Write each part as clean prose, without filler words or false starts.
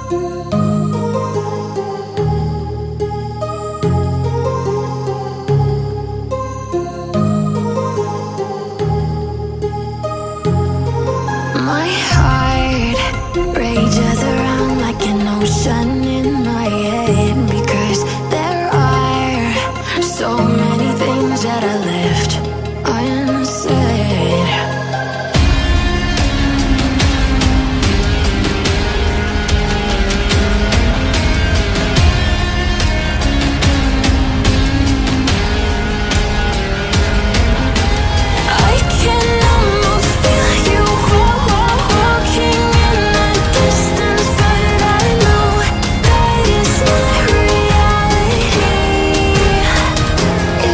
My heart rages around like an ocean in my head, because there are so many things that I left unsaid. I can almost feel you walking in the distance, but I know that it's not reality.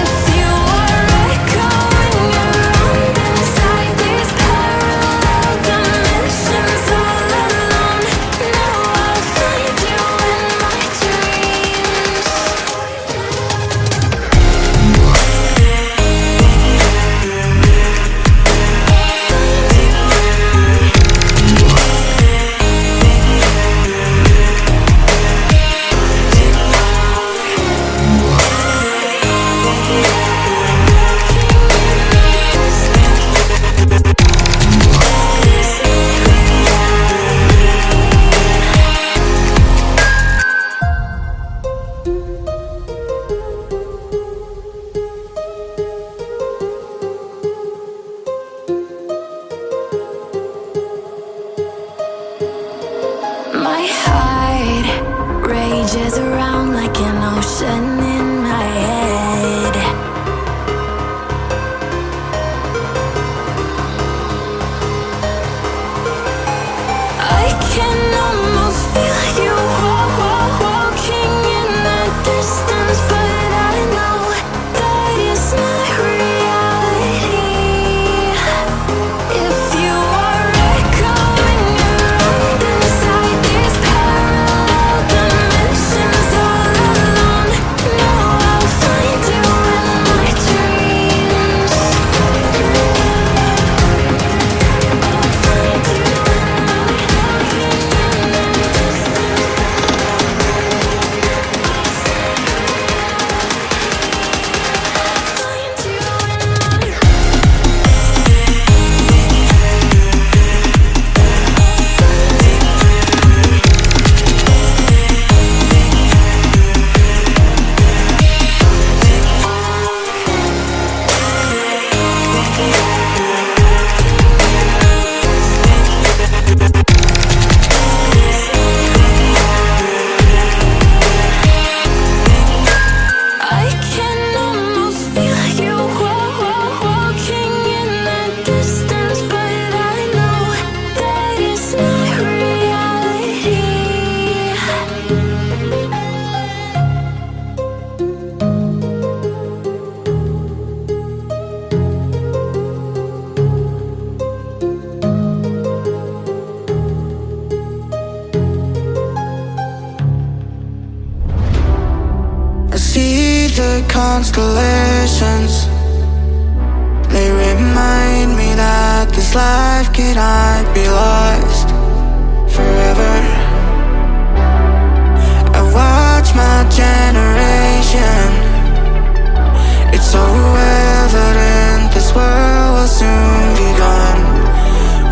If you are echoing around inside these parallel dimensions all alone, now I'll find you in my dreams. My heart rages around like an ocean in my head. I can almost feel you walking in the distance, but I know that it's not reality. If you are echoing around inside these parallel dimensions all alone, now I'll find you in my dreams. I'll find you in I can almost feel you walking in the distance, but I know that it's not reality. I see the constellations. They remind me that this life cannot be lost forever. I watch my generation. It's so evident this world will soon be gone.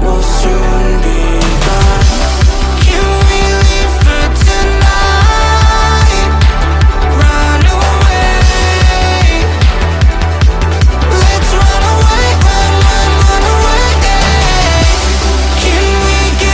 Will soon be gone. Can we live for tonight? Run away. Let's run away, run away. Can we get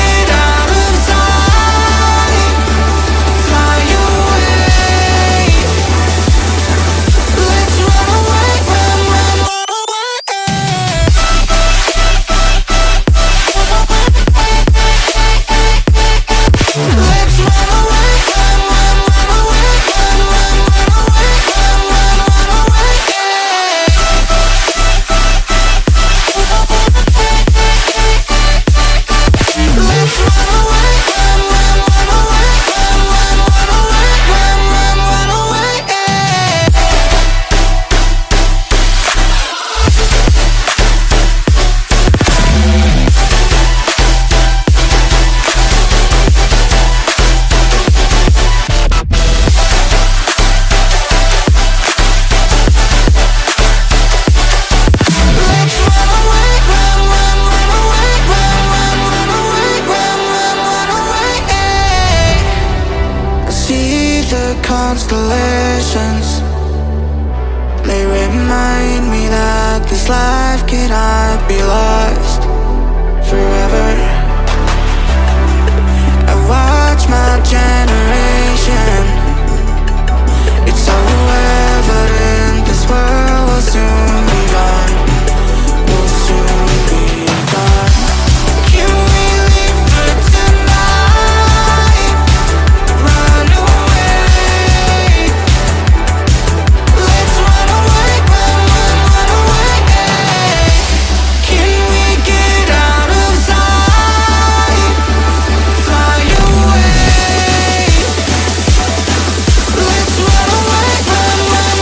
constellations. They remind me that this life cannot be lost forever. I watch my generation. It's so evident this world will soon be gone. Will soon be gone. Can we live for tonight? Run away. Let's run away, run away. Can we get out of sight? Fly away. Let's run away, run away.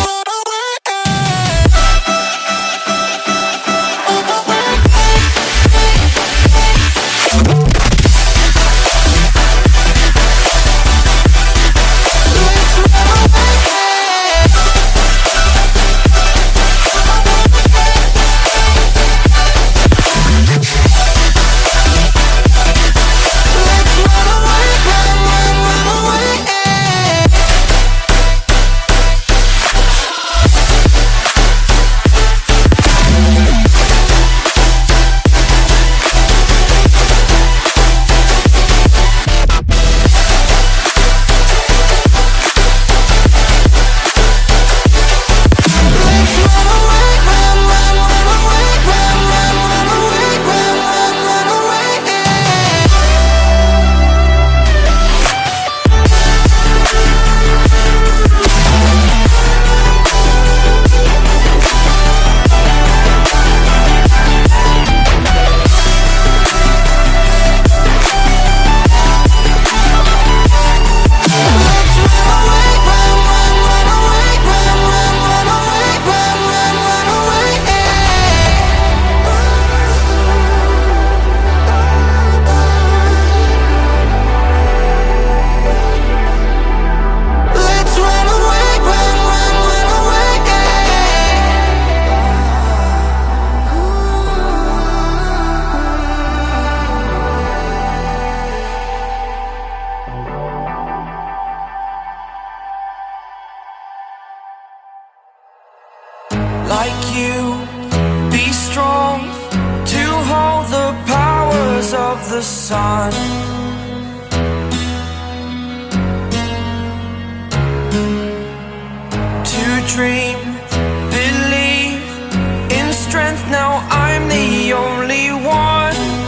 Like you, be strong to hold the powers of the sun. To dream, believe in strength. Now I'm the only one.